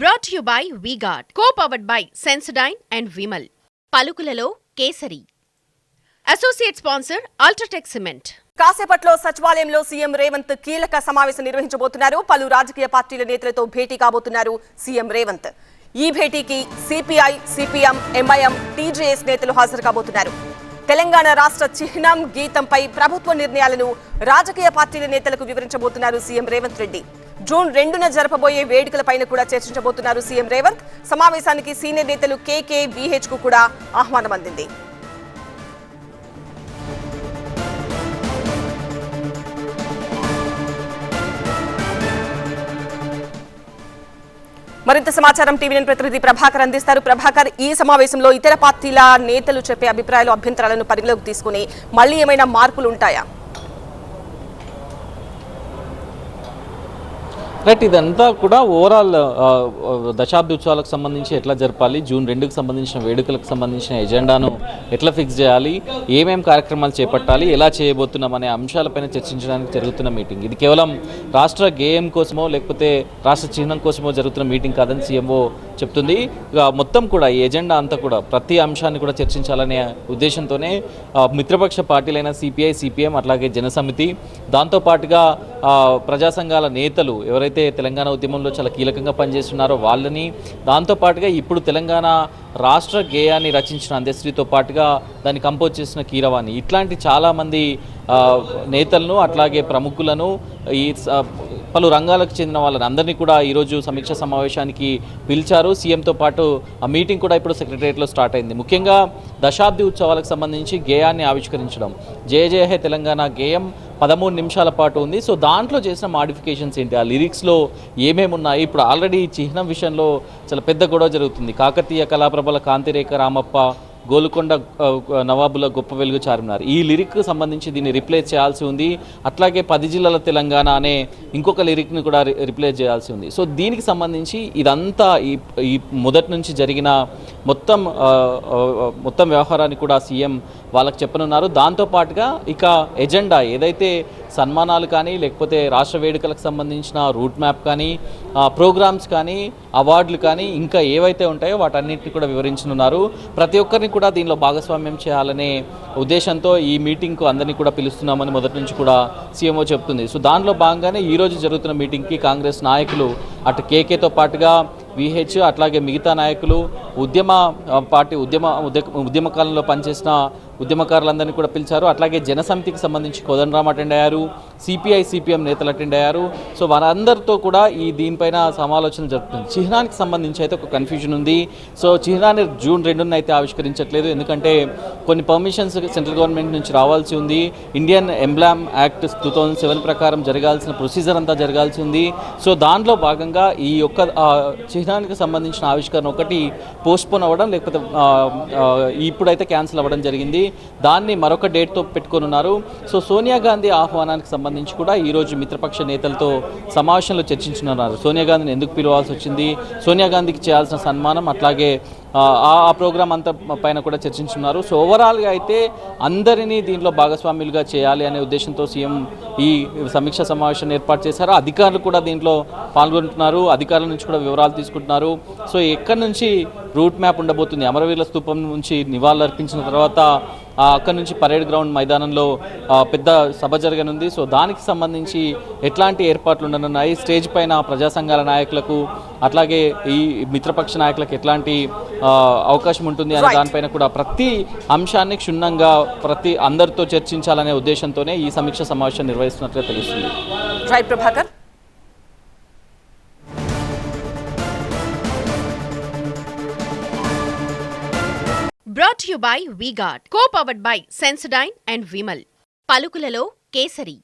Brought to you by V-Guard, co-powered by Sensodyne and Vimal. పలుకులలో కేసరి. Associate sponsor UltraTech cement. కాసేపట్లో సచివాలయంలో CM Revanth కీలక సమావేశం నిర్వహించబోతున్నారు. పలు రాజకీయ పార్టీల నేతలతో భేటీ కాబోతున్నారు సీఎం రేవంత్. ఈ భేటీకి సిపిఐ, సిపిఎం, ఎంఐఎం, టీజేఎస్ నేతలు హాజరు కాబోతున్నారు. తెలంగాణ రాష్ట్ర చిహ్నం గీతంపై ప్రభుత్వ నిర్ణయాలను రాజకీయ పార్టీల నేతలకు వివరించబోతున్నారు సీఎం రేవంత్ రెడ్డి. జూన్ 2న జరపబోయే వేడుకలపైన కూడా చర్చించబోతున్నారు సీఎం రేవంత్. సమావేశానికి సీనియర్ నేతలు కేకే, విహెచ్ కు కూడా ఆహ్వానం అందింది. మరింత సమాచారం టీవీ9 ప్రతినిధి ప్రభాకర్ అందిస్తారు. ప్రభాకర్, ఈ సమావేశంలో ఇతర పార్టీల నేతలు చెప్పే అభిప్రాయాలు, అభ్యంతరాలను పరిగణలోకి తీసుకుని మళ్ళీ ఏమైనా మార్పులు ఉంటాయా? రైట్, ఇదంతా కూడా ఓవరాల్ దశాబ్ది ఉత్సవాలకు సంబంధించి ఎట్లా జరపాలి, జూన్ 2కు సంబంధించిన వేడుకలకు సంబంధించిన ఎజెండాను ఎట్లా ఫిక్స్ చేయాలి, ఏమేం కార్యక్రమాలు చేపట్టాలి, ఎలా చేయబోతున్నాం అనే అంశాలపైన చర్చించడానికి జరుగుతున్న మీటింగ్. ఇది కేవలం రాష్ట్ర గేయం కోసమో లేకపోతే రాష్ట్ర చిహ్నం కోసమో జరుగుతున్న మీటింగ్ కాదని సీఎంఓ చెప్తుంది. మొత్తం కూడా ఈ ఎజెండా అంతా కూడా ప్రతి అంశాన్ని కూడా చర్చించాలనే ఉద్దేశంతోనే మిత్రపక్ష పార్టీలైన సిపిఐ, సిపిఎం, అట్లాగే జనసమితి, దాంతోపాటుగా ప్రజా సంఘాల నేతలు ఎవరైతే తెలంగాణ ఉద్యమంలో చాలా కీలకంగా పనిచేస్తున్నారో వాళ్ళని, దాంతోపాటుగా ఇప్పుడు తెలంగాణ రాష్ట్ర గేయాన్ని రచించిన అందశ్రీతో పాటుగా దాన్ని కంపోజ్ చేసిన కీరవాణి, ఇట్లాంటి చాలామంది నేతలను అట్లాగే ప్రముఖులను, ఈ పలు రంగాలకు చెందిన వాళ్ళని అందరినీ కూడా ఈరోజు సమీక్ష సమావేశానికి పిలిచారు. సీఎంతో పాటు ఆ మీటింగ్ కూడా ఇప్పుడు సెక్రటరియట్లో స్టార్ట్ అయింది. ముఖ్యంగా దశాబ్ది ఉత్సవాలకు సంబంధించి గేయాన్ని ఆవిష్కరించడం. జయ జయ హే తెలంగాణ గేయం 13 నిమిషాల పాటు ఉంది. సో దాంట్లో చేసిన మాడిఫికేషన్స్ ఏంటి, ఆ లిరిక్స్లో ఏమేమి ఉన్నాయి, ఇప్పుడు ఆల్రెడీ చిహ్నం విషయంలో చాలా పెద్ద గొడవ జరుగుతుంది. కాకతీయ కళాప్రభల కాంతిరేఖ రామప్ప, గోలుకొండ నవాబుల గొప్ప వెలుగు చార్మినార్, ఈ లిరిక్కి సంబంధించి దీన్ని రిప్లేస్ చేయాల్సి ఉంది. అట్లాగే 10 జిల్లాల తెలంగాణ అనే ఇంకొక లిరిక్ని కూడా రిప్లేస్ చేయాల్సి ఉంది. సో దీనికి సంబంధించి ఇదంతా ఈ మొదటి నుంచి జరిగిన మొత్తం వ్యవహారాన్ని కూడా సీఎం వాళ్ళకి చెప్పనున్నారు. దాంతోపాటుగా ఇక ఎజెండా ఏదైతే సన్మానాలు కానీ లేకపోతే రాష్ట్ర వేడుకలకు సంబంధించిన రూట్ మ్యాప్ కానీ, ప్రోగ్రామ్స్ కానీ, అవార్డులు కానీ ఇంకా ఏవైతే ఉంటాయో వాటన్నిటిని కూడా వివరించనున్నారు. ప్రతి ఒక్కరిని కూడా దీనిలో భాగస్వామ్యం చేయాలనే ఉద్దేశంతో ఈ మీటింగ్కు అందరినీ కూడా పిలుస్తున్నామని మొదటి నుంచి కూడా సీఎంఓ చెప్తుంది. సో దానిలో భాగంగానే ఈరోజు జరుగుతున్న మీటింగ్కి కాంగ్రెస్ నాయకులు అటు కేకేతో పాటుగా విహెచ్ అట్లాగే మిగతా నాయకులు, ఉద్యమకాలంలో పనిచేసిన ఉద్యమకారులందరినీ కూడా పిలిచారు. అట్లాగే జనసమితికి సంబంధించి కోదండరామ్ అటెండ్ అయ్యారు, సిపిఐ, సిపిఎం నేతలు అటెండ్ అయ్యారు. సో వారందరితో కూడా దీనిపైన సమాలోచన జరుగుతుంది. చిహ్నానికి సంబంధించి అయితే ఒక కన్ఫ్యూజన్ ఉంది. సో చిహ్నాన్ని జూన్ 2న అయితే ఆవిష్కరించట్లేదు, ఎందుకంటే కొన్ని పర్మిషన్స్ సెంట్రల్ గవర్నమెంట్ నుంచి రావాల్సి ఉంది. ఇండియన్ ఎంబ్లామ్ యాక్ట్ 2007 ప్రకారం జరగాల్సిన ప్రొసీజర్ అంతా జరగాల్సి ఉంది. సో దాంట్లో భాగంగా ఈ యొక్క చిహ్నానికి సంబంధించిన ఆవిష్కరణ ఒకటి పోస్ట్పోన్ అవ్వడం, లేకపోతే ఇప్పుడైతే క్యాన్సిల్ అవ్వడం జరిగింది. దాన్ని మరొక డేట్తో పెట్టుకొనున్నారు. సో సోనియా గాంధీ ఆహ్వానానికి సంబంధించి కూడా ఈరోజు మిత్రపక్ష నేతలతో సమావేశంలో చర్చించున్నారు. సోనియా గాంధీని ఎందుకు పిలవాల్సి వచ్చింది, సోనియా గాంధీకి చేయాల్సిన సన్మానం, అట్లాగే ఆ ప్రోగ్రాం అంతా పైన కూడా చర్చించున్నారు. సో ఓవరాల్గా అయితే అందరినీ దీంట్లో భాగస్వాములుగా చేయాలి అనే ఉద్దేశంతో సీఎం ఈ సమీక్ష సమావేశాన్ని ఏర్పాటు చేశారు. అధికారులు కూడా దీంట్లో పాల్గొంటున్నారు, అధికారుల నుంచి కూడా వివరాలు తీసుకుంటున్నారు. సో ఎక్కడి నుంచి రూట్ మ్యాప్ ఉండబోతుంది, అమరవీరుల స్తూపం నుంచి నివాళులు అర్పించిన తర్వాత అక్కడి నుంచి పరేడ్ గ్రౌండ్ మైదానంలో పెద్ద సభ జరగనుంది. సో దానికి సంబంధించి ఎట్లాంటి ఏర్పాట్లు ఉండనున్నాయి, స్టేజ్ పైన ప్రజా సంఘాల నాయకులకు అట్లాగే ఈ మిత్రపక్ష నాయకులకు ఎట్లాంటి అవకాశం ఉంటుంది అనే దానిపైన కూడా ప్రతి అంశాన్ని క్షుణ్ణంగా అందరితో చర్చించాలనే ఉద్దేశంతోనే ఈ సమీక్ష సమావేశం నిర్వహిస్తున్నట్లుగా తెలుస్తుంది. Brought to you by V-Guard, co-powered by Sensodyne and Vimal. పలుకులలో కేసరి.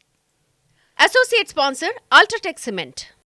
Associate sponsor UltraTech cement.